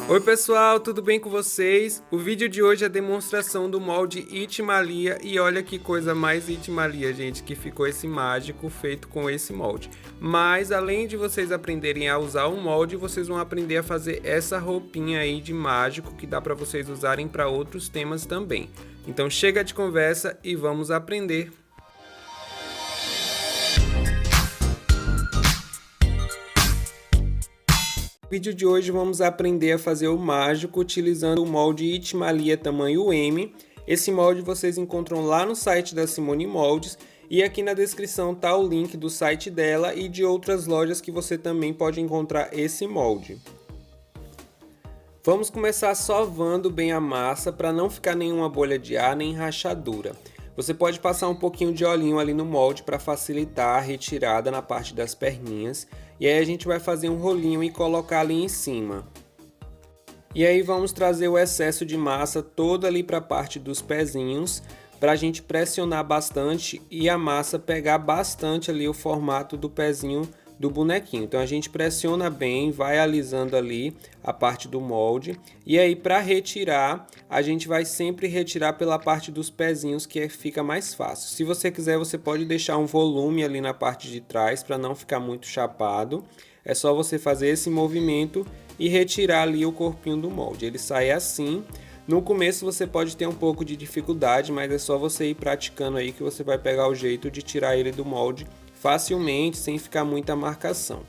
Oi pessoal, tudo bem com vocês? O vídeo de hoje é a demonstração do molde Itimalia e olha que coisa mais Itimalia, gente, que ficou esse mágico feito com esse molde. Mas além de vocês aprenderem a usar o molde, vocês vão aprender a fazer essa roupinha aí de mágico que dá para vocês usarem para outros temas também. Então chega de conversa e vamos aprender. No vídeo de hoje vamos aprender a fazer o mágico utilizando o molde Itimalia tamanho M. Esse molde vocês encontram lá no site da Simone Moldes e aqui na descrição está o link do site dela e de outras lojas que você também pode encontrar esse molde. Vamos começar sovando bem a massa para não ficar nenhuma bolha de ar nem rachadura. Você pode passar um pouquinho de olhinho ali no molde para facilitar a retirada na parte das perninhas. E aí a gente vai fazer um rolinho e colocar ali em cima. E aí vamos trazer o excesso de massa todo ali para a parte dos pezinhos, para a gente pressionar bastante e a massa pegar bastante ali o formato do pezinho do bonequinho. Então a gente pressiona bem, vai alisando ali a parte do molde. E aí para retirar, a gente vai sempre retirar pela parte dos pezinhos, que fica mais fácil. Se você quiser, você pode deixar um volume ali na parte de trás para não ficar muito chapado. É só você fazer esse movimento e retirar ali o corpinho do molde. Ele sai assim. No começo você pode ter um pouco de dificuldade, mas é só você ir praticando aí que você vai pegar o jeito de tirar ele do molde facilmente, sem ficar muita marcação.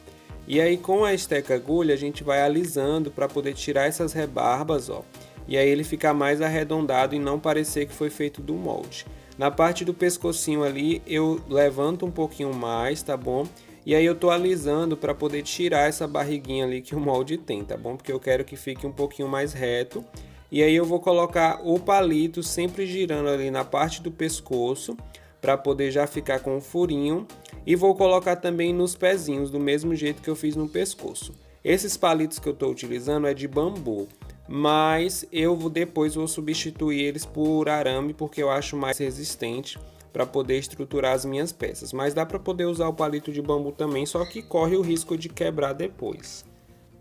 E aí com a esteca agulha a gente vai alisando para poder tirar essas rebarbas, ó. E aí ele fica mais arredondado e não parecer que foi feito do molde. Na parte do pescocinho ali eu levanto um pouquinho mais, tá bom? E aí eu tô alisando para poder tirar essa barriguinha ali que o molde tem, tá bom? Porque eu quero que fique um pouquinho mais reto. E aí eu vou colocar o palito sempre girando ali na parte do pescoço, para poder já ficar com o furinho, e vou colocar também nos pezinhos do mesmo jeito que eu fiz no pescoço. Esses palitos que eu estou utilizando é de bambu, mas eu depois vou substituir eles por arame porque eu acho mais resistente para poder estruturar as minhas peças. Mas dá para poder usar o palito de bambu também, só que corre o risco de quebrar depois.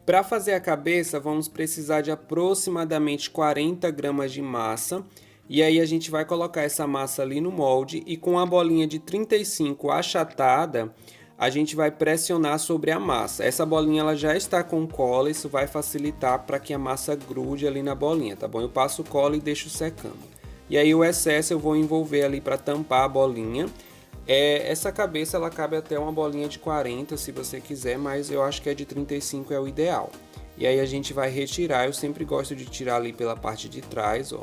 Para fazer a cabeça vamos precisar de aproximadamente 40 gramas de massa. E aí a gente vai colocar essa massa ali no molde e com a bolinha de 35 achatada, a gente vai pressionar sobre a massa. Essa bolinha ela já está com cola, isso vai facilitar para que a massa grude ali na bolinha, tá bom? Eu passo cola e deixo secando. E aí o excesso eu vou envolver ali para tampar a bolinha. Essa cabeça ela cabe até uma bolinha de 40 se você quiser, mas eu acho que a de 35 é o ideal. E aí a gente vai retirar, eu sempre gosto de tirar ali pela parte de trás, ó.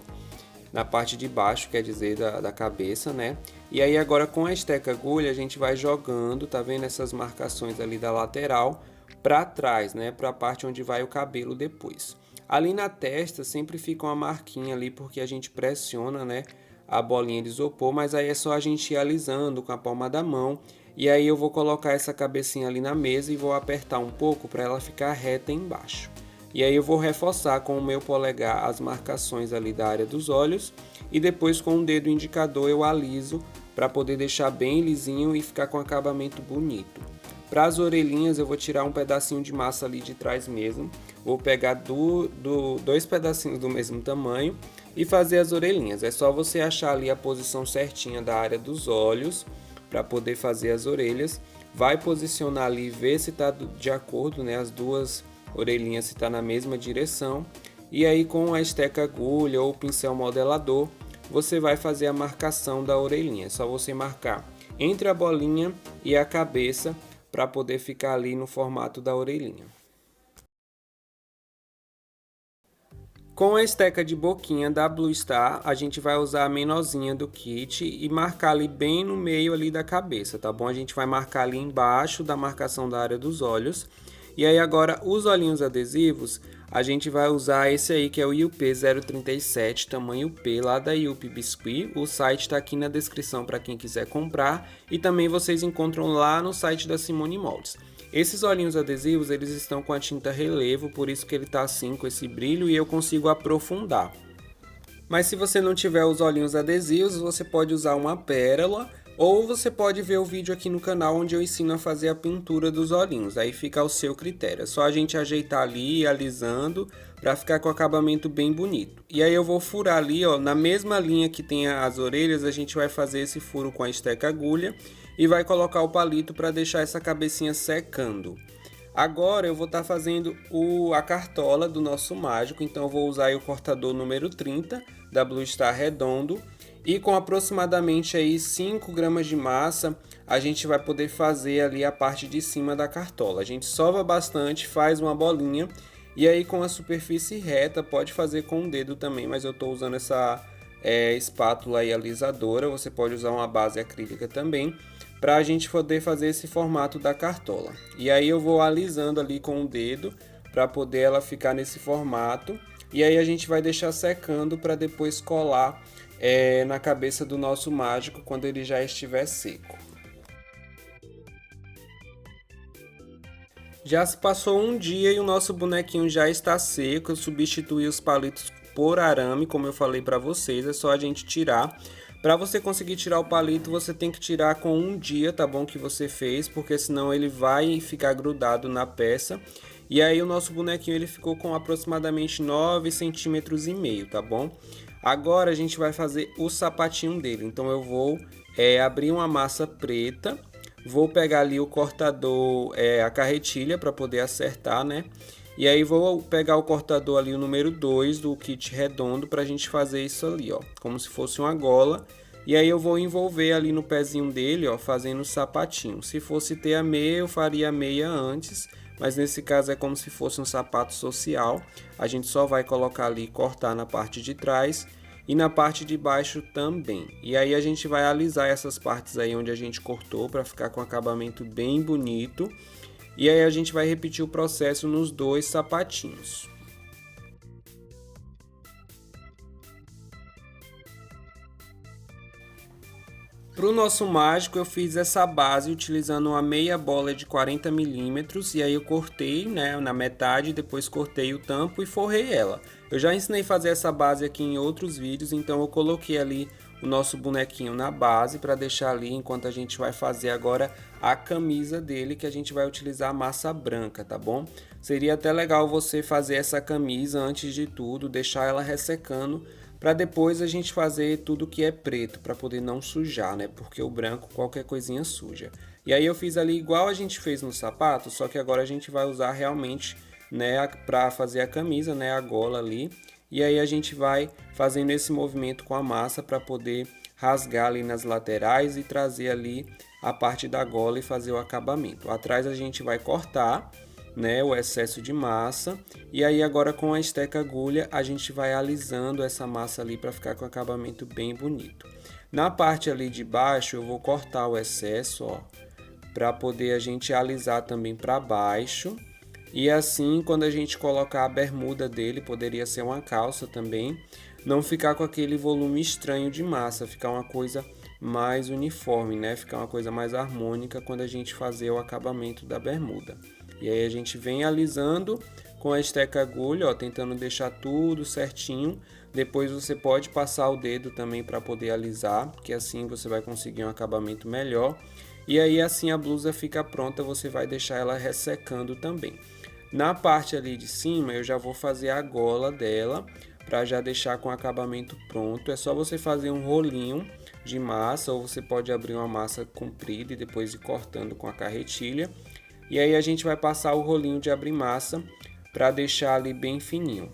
Na parte de baixo, quer dizer, da cabeça, né? E aí agora com a esteca agulha a gente vai jogando, tá vendo essas marcações ali da lateral para trás, né? Para a parte onde vai o cabelo depois. Ali na testa sempre fica uma marquinha ali porque a gente pressiona, né? A bolinha de isopor, mas aí é só a gente ir alisando com a palma da mão. E aí eu vou colocar essa cabecinha ali na mesa e vou apertar um pouco para ela ficar reta embaixo. E aí eu vou reforçar com o meu polegar as marcações ali da área dos olhos e depois com o dedo indicador eu aliso para poder deixar bem lisinho e ficar com acabamento bonito. Para as orelhinhas eu vou tirar um pedacinho de massa ali de trás mesmo, vou pegar dois pedacinhos do mesmo tamanho e fazer as orelhinhas. É só você achar ali a posição certinha da área dos olhos para poder fazer as orelhas. Vai posicionar ali e ver se está de acordo, né, as duas orelhinha se está na mesma direção. E aí com a esteca agulha ou pincel modelador você vai fazer a marcação da orelhinha. É só você marcar entre a bolinha e a cabeça para poder ficar ali no formato da orelhinha. Com a esteca de boquinha da Blue Star, a gente vai usar a menorzinha do kit e marcar ali bem no meio ali da cabeça, tá bom? A gente vai marcar ali embaixo da marcação da área dos olhos. E aí agora os olhinhos adesivos, a gente vai usar esse aí que é o IUP 037, tamanho P, lá da IUP Biscuit. O site está aqui na descrição para quem quiser comprar e também vocês encontram lá no site da Simone Moldes. Esses olhinhos adesivos, eles estão com a tinta relevo, por isso que ele está assim com esse brilho e eu consigo aprofundar. Mas se você não tiver os olhinhos adesivos, você pode usar uma pérola Ou você pode ver o vídeo aqui no canal onde eu ensino a fazer a pintura dos olhinhos, aí fica ao seu critério. É só a gente ajeitar ali, alisando, para ficar com o acabamento bem bonito. E aí eu vou furar ali, ó, na mesma linha que tem as orelhas, a gente vai fazer esse furo com a esteca agulha e vai colocar o palito para deixar essa cabecinha secando. Agora eu vou estar fazendo a cartola do nosso mágico, então eu vou usar aí o cortador número 30 da Blue Star redondo. E com aproximadamente aí 5 gramas de massa, a gente vai poder fazer ali a parte de cima da cartola. A gente sova bastante, faz uma bolinha e aí com a superfície reta, pode fazer com o dedo também, mas eu estou usando essa espátula aí alisadora, você pode usar uma base acrílica também, para a gente poder fazer esse formato da cartola. E aí eu vou alisando ali com o dedo, para poder ela ficar nesse formato. E aí a gente vai deixar secando para depois colar na cabeça do nosso mágico quando ele já estiver seco. Já se passou um dia e o nosso bonequinho já está seco. Eu substituí os palitos por arame, como eu falei para vocês, é só a gente tirar. Para você conseguir tirar o palito, você tem que tirar com um dia, tá bom, que você fez, porque senão ele vai ficar grudado na peça. E aí o nosso bonequinho ele ficou com aproximadamente 9,5 cm, tá bom? Agora a gente vai fazer o sapatinho dele, então eu vou abrir uma massa preta, vou pegar ali o cortador, a carretilha para poder acertar, né? E aí vou pegar o cortador ali, o número 2 do kit redondo, para a gente fazer isso ali, ó, como se fosse uma gola. E aí eu vou envolver ali no pezinho dele, ó, fazendo o sapatinho. Se fosse ter a meia, eu faria a meia antes, mas nesse caso é como se fosse um sapato social. A gente só vai colocar ali e cortar na parte de trás e na parte de baixo também. E aí a gente vai alisar essas partes aí onde a gente cortou para ficar com um acabamento bem bonito. E aí a gente vai repetir o processo nos dois sapatinhos. Para o nosso mágico eu fiz essa base utilizando uma meia bola de 40 milímetros e aí eu cortei, né, na metade, depois cortei o tampo e forrei ela. Eu já ensinei a fazer essa base aqui em outros vídeos, então eu coloquei ali o nosso bonequinho na base para deixar ali enquanto a gente vai fazer agora a camisa dele, que a gente vai utilizar a massa branca, tá bom? Seria até legal você fazer essa camisa antes de tudo, deixar ela ressecando, para depois a gente fazer tudo que é preto, para poder não sujar, né? Porque o branco qualquer coisinha suja. E aí eu fiz ali igual a gente fez no sapato, só que agora a gente vai usar realmente, né, para fazer a camisa, né, a gola ali. E aí a gente vai fazendo esse movimento com a massa para poder rasgar ali nas laterais e trazer ali a parte da gola e fazer o acabamento. Atrás a gente vai cortar, né, o excesso de massa, e aí agora com a esteca agulha a gente vai alisando essa massa ali para ficar com o acabamento bem bonito. Na parte ali de baixo eu vou cortar o excesso, ó, para poder a gente alisar também para baixo. E assim, quando a gente colocar a bermuda dele, poderia ser uma calça também, não ficar com aquele volume estranho de massa, ficar uma coisa mais uniforme, né? Ficar uma coisa mais harmônica quando a gente fazer o acabamento da bermuda. E aí a gente vem alisando com a esteca agulha, ó, tentando deixar tudo certinho. Depois você pode passar o dedo também para poder alisar, porque assim você vai conseguir um acabamento melhor. E aí assim a blusa fica pronta, você vai deixar ela ressecando também. Na parte ali de cima eu já vou fazer a gola dela, para já deixar com o acabamento pronto. É só você fazer um rolinho de massa, ou você pode abrir uma massa comprida e depois ir cortando com a carretilha. E aí a gente vai passar o rolinho de abrir massa para deixar ali bem fininho.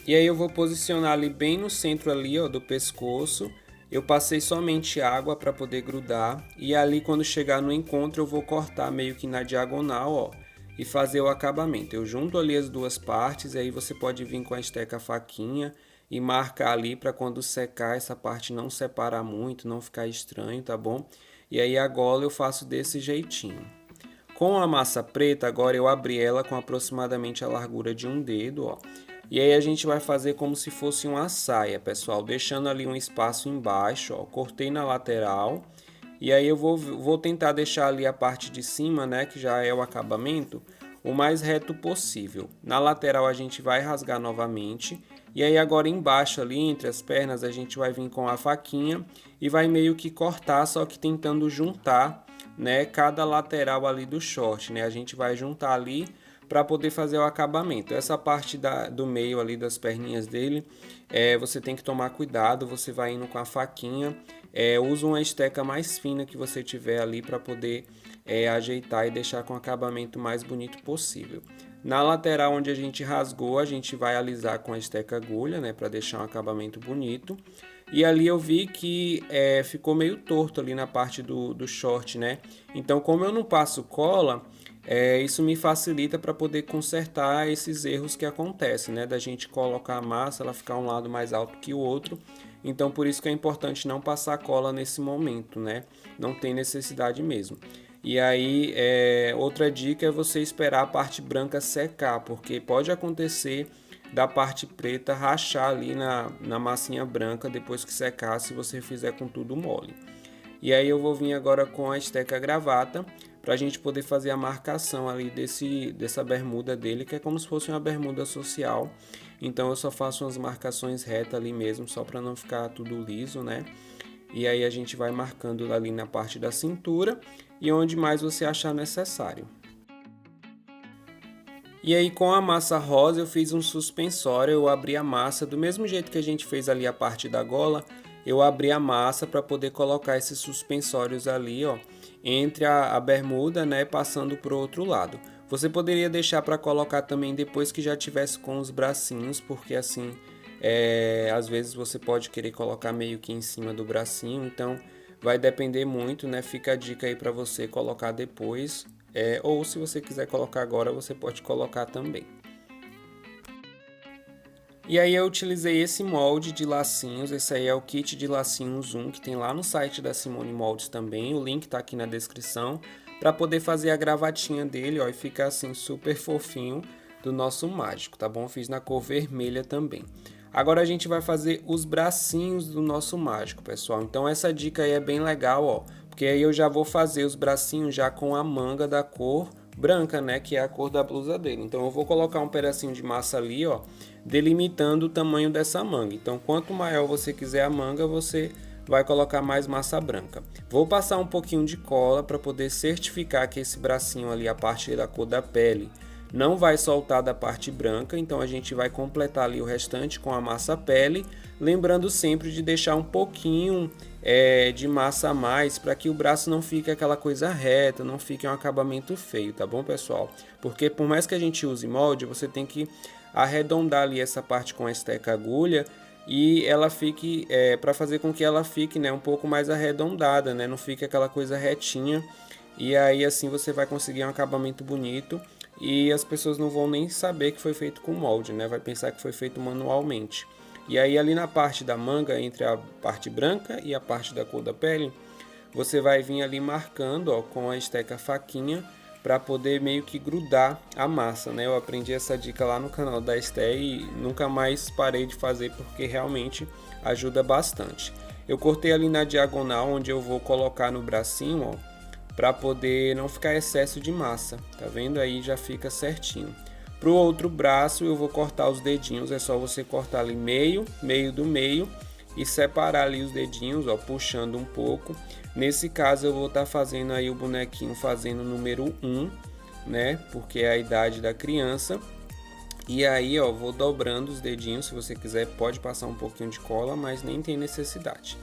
E aí eu vou posicionar ali bem no centro ali, ó, do pescoço. Eu passei somente água para poder grudar, e ali quando chegar no encontro eu vou cortar meio que na diagonal, ó, e fazer o acabamento. Eu junto ali as duas partes, e aí você pode vir com a esteca faquinha e marcar ali para quando secar essa parte não separar muito, não ficar estranho, tá bom? E aí a gola eu faço desse jeitinho. Com a massa preta, agora eu abri ela com aproximadamente a largura de um dedo, ó. E aí a gente vai fazer como se fosse uma saia, pessoal, deixando ali um espaço embaixo, ó. Cortei na lateral. E aí eu vou tentar deixar ali a parte de cima, né, que já é o acabamento, o mais reto possível. Na lateral a gente vai rasgar novamente. E aí agora embaixo ali, entre as pernas, a gente vai vir com a faquinha e vai meio que cortar, só que tentando juntar, né, cada lateral ali do short, né? A gente vai juntar ali para poder fazer o acabamento. Essa parte do meio ali das perninhas dele, você tem que tomar cuidado, você vai indo com a faquinha, usa uma esteca mais fina que você tiver ali para poder ajeitar e deixar com o acabamento mais bonito possível. Na lateral onde a gente rasgou, a gente vai alisar com a esteca agulha, né, para deixar um acabamento bonito. E ali eu vi que ficou meio torto ali na parte do short, né? Então, como eu não passo cola, isso me facilita para poder consertar esses erros que acontecem, né? Da gente colocar a massa, ela ficar um lado mais alto que o outro. Então, por isso que é importante não passar cola nesse momento, né? Não tem necessidade mesmo. E aí, outra dica é você esperar a parte branca secar, porque pode acontecer da parte preta rachar ali na massinha branca depois que secar, se você fizer com tudo mole. E aí eu vou vir agora com a esteca gravata para a gente poder fazer a marcação ali dessa bermuda dele, que é como se fosse uma bermuda social. Então eu só faço umas marcações retas ali mesmo, só para não ficar tudo liso, né? E aí a gente vai marcando ali na parte da cintura e onde mais você achar necessário. E aí com a massa rosa eu fiz um suspensório, eu abri a massa, do mesmo jeito que a gente fez ali a parte da gola, eu abri a massa para poder colocar esses suspensórios ali, ó, entre a bermuda, né, passando para o outro lado. Você poderia deixar para colocar também depois que já tivesse com os bracinhos, porque assim, às vezes você pode querer colocar meio que em cima do bracinho, então vai depender muito, né? Fica a dica aí para você colocar depois, ou se você quiser colocar agora, você pode colocar também. E aí eu utilizei esse molde de lacinhos, esse aí é o kit de lacinhos 1, que tem lá no site da Simone Moldes também, o link tá aqui na descrição, para poder fazer a gravatinha dele, ó, e fica assim super fofinho do nosso mágico, tá bom? Fiz na cor vermelha também. Agora a gente vai fazer os bracinhos do nosso mágico, pessoal. Então essa dica aí é bem legal, ó, porque aí eu já vou fazer os bracinhos já com a manga da cor branca, né, que é a cor da blusa dele. Então eu vou colocar um pedacinho de massa ali, ó, delimitando o tamanho dessa manga. Então quanto maior você quiser a manga, você vai colocar mais massa branca. Vou passar um pouquinho de cola para poder certificar que esse bracinho ali, a parte da cor da pele, não vai soltar da parte branca, então a gente vai completar ali o restante com a massa pele, lembrando sempre de deixar um pouquinho de massa a mais para que o braço não fique aquela coisa reta, não fique um acabamento feio, tá bom, pessoal? Porque por mais que a gente use molde, você tem que arredondar ali essa parte com a esteca agulha e ela fique, para fazer com que ela fique, né, um pouco mais arredondada, né, não fique aquela coisa retinha, e aí assim você vai conseguir um acabamento bonito e as pessoas não vão nem saber que foi feito com molde, né, vai pensar que foi feito manualmente. E aí ali na parte da manga, entre a parte branca e a parte da cor da pele, você vai vir ali marcando, ó, com a esteca faquinha para poder meio que grudar a massa, né? Eu aprendi essa dica lá no canal da Esté e nunca mais parei de fazer porque realmente ajuda bastante. Eu cortei ali na diagonal onde eu vou colocar no bracinho, ó, para poder não ficar excesso de massa, tá vendo? Aí já fica certinho. Para o outro braço eu vou cortar os dedinhos, é só você cortar ali meio do meio e separar ali os dedinhos, ó, puxando um pouco. Nesse caso eu vou estar fazendo aí o bonequinho fazendo o número 1, né, porque é a idade da criança. E aí, ó, vou dobrando os dedinhos, se você quiser pode passar um pouquinho de cola, mas nem tem necessidade.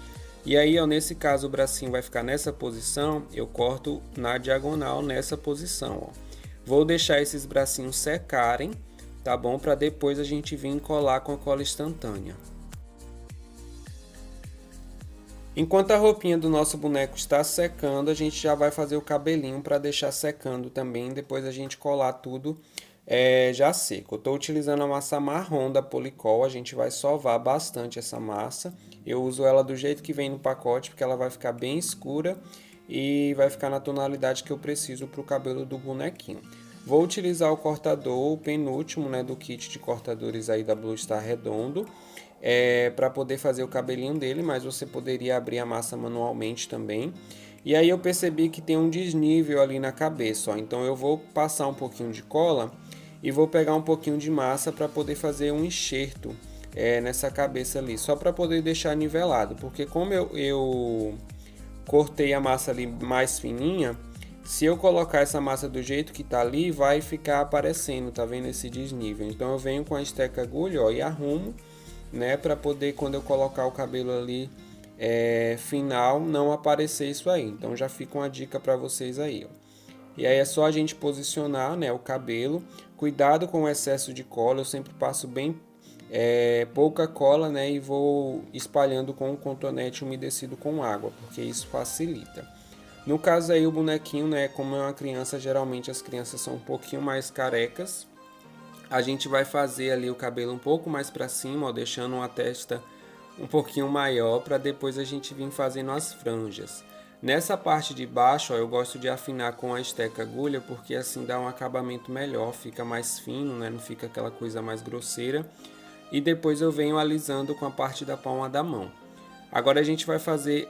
E aí, ó, nesse caso o bracinho vai ficar nessa posição, eu corto na diagonal nessa posição, ó. Vou deixar esses bracinhos secarem, tá bom? Para depois a gente vir colar com a cola instantânea. Enquanto a roupinha do nosso boneco está secando, a gente já vai fazer o cabelinho para deixar secando também, depois a gente colar tudo já seco. Eu estou utilizando a massa marrom da Policol, a gente vai sovar bastante essa massa. Eu uso ela do jeito que vem no pacote, porque ela vai ficar bem escura e vai ficar na tonalidade que eu preciso para o cabelo do bonequinho. Vou utilizar o cortador, o penúltimo, né, do kit de cortadores aí da Blue Star redondo, para poder fazer o cabelinho dele, mas você poderia abrir a massa manualmente também. E aí eu percebi que tem um desnível ali na cabeça, ó. Então eu vou passar um pouquinho de cola e vou pegar um pouquinho de massa para poder fazer um enxerto nessa cabeça ali, só para poder deixar nivelado, porque como eu cortei a massa ali mais fininha, se eu colocar essa massa do jeito que tá ali, vai ficar aparecendo, tá vendo esse desnível? Então eu venho com a esteca agulha, ó, e arrumo, né, para poder quando eu colocar o cabelo ali final não aparecer isso aí. Então já fica uma dica para vocês aí, ó. E aí é só a gente posicionar, né, o cabelo. Cuidado com o excesso de cola, eu sempre passo bem pouca cola, né, e vou espalhando com um cotonete umedecido com água, porque isso facilita. No caso aí o bonequinho, né, como é uma criança, geralmente as crianças são um pouquinho mais carecas. A gente vai fazer ali o cabelo um pouco mais para cima, ó, deixando uma testa um pouquinho maior, para depois a gente vir fazendo as franjas. Nessa parte de baixo, ó, eu gosto de afinar com a esteca agulha, porque assim dá um acabamento melhor, fica mais fino, né, não fica aquela coisa mais grosseira. E depois eu venho alisando com a parte da palma da mão. Agora a gente vai fazer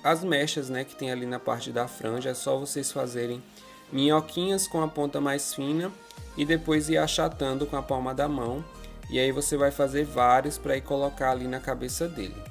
as mechas, né, que tem ali na parte da franja. É só vocês fazerem minhoquinhas com a ponta mais fina e depois ir achatando com a palma da mão. E aí você vai fazer vários para ir colocar ali na cabeça dele.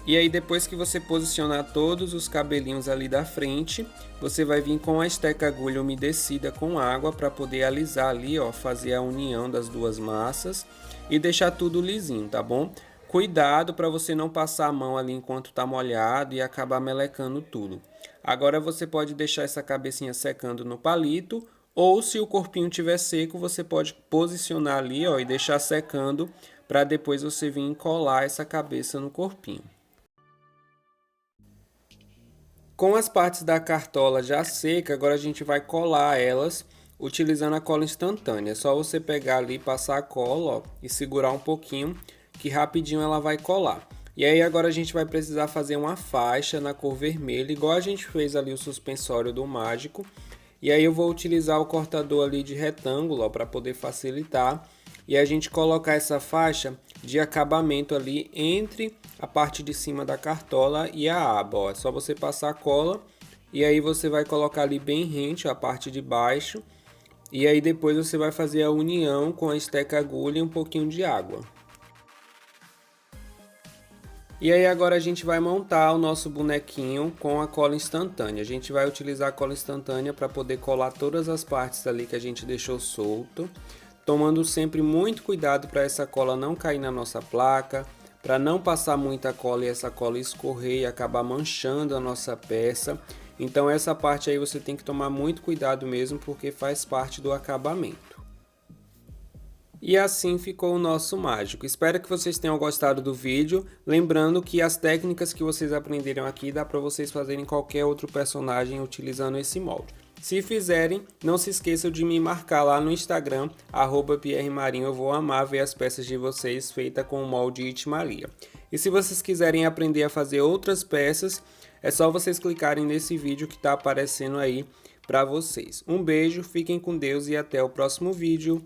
E aí depois que você posicionar todos os cabelinhos ali da frente, você vai vir com a esteca agulha umedecida com água para poder alisar ali, ó, fazer a união das duas massas e deixar tudo lisinho, tá bom? Cuidado para você não passar a mão ali enquanto tá molhado e acabar melecando tudo. Agora você pode deixar essa cabecinha secando no palito, ou se o corpinho tiver seco, você pode posicionar ali, ó, e deixar secando para depois você vir colar essa cabeça no corpinho. Com as partes da cartola já seca, agora a gente vai colar elas utilizando a cola instantânea. É só você pegar ali, passar a cola, ó, e segurar um pouquinho, que rapidinho ela vai colar. E aí agora a gente vai precisar fazer uma faixa na cor vermelha, igual a gente fez ali o suspensório do mágico. E aí eu vou utilizar o cortador ali de retângulo para poder facilitar. E a gente colocar essa faixa de acabamento ali entre a parte de cima da cartola e a aba, ó. É só você passar a cola e aí você vai colocar ali bem rente a parte de baixo. E aí depois você vai fazer a união com a esteca agulha e um pouquinho de água. E aí agora a gente vai montar o nosso bonequinho com a cola instantânea. A gente vai utilizar a cola instantânea para poder colar todas as partes ali que a gente deixou solto, tomando sempre muito cuidado para essa cola não cair na nossa placa, para não passar muita cola e essa cola escorrer e acabar manchando a nossa peça. Então essa parte aí você tem que tomar muito cuidado mesmo, porque faz parte do acabamento. E assim ficou o nosso mágico. Espero que vocês tenham gostado do vídeo. Lembrando que as técnicas que vocês aprenderam aqui dá para vocês fazerem qualquer outro personagem utilizando esse molde. Se fizerem, não se esqueçam de me marcar lá no Instagram, @pierremarinho. Eu vou amar ver as peças de vocês feitas com o molde Itmalia. E se vocês quiserem aprender a fazer outras peças, é só vocês clicarem nesse vídeo que está aparecendo aí para vocês. Um beijo, fiquem com Deus e até o próximo vídeo.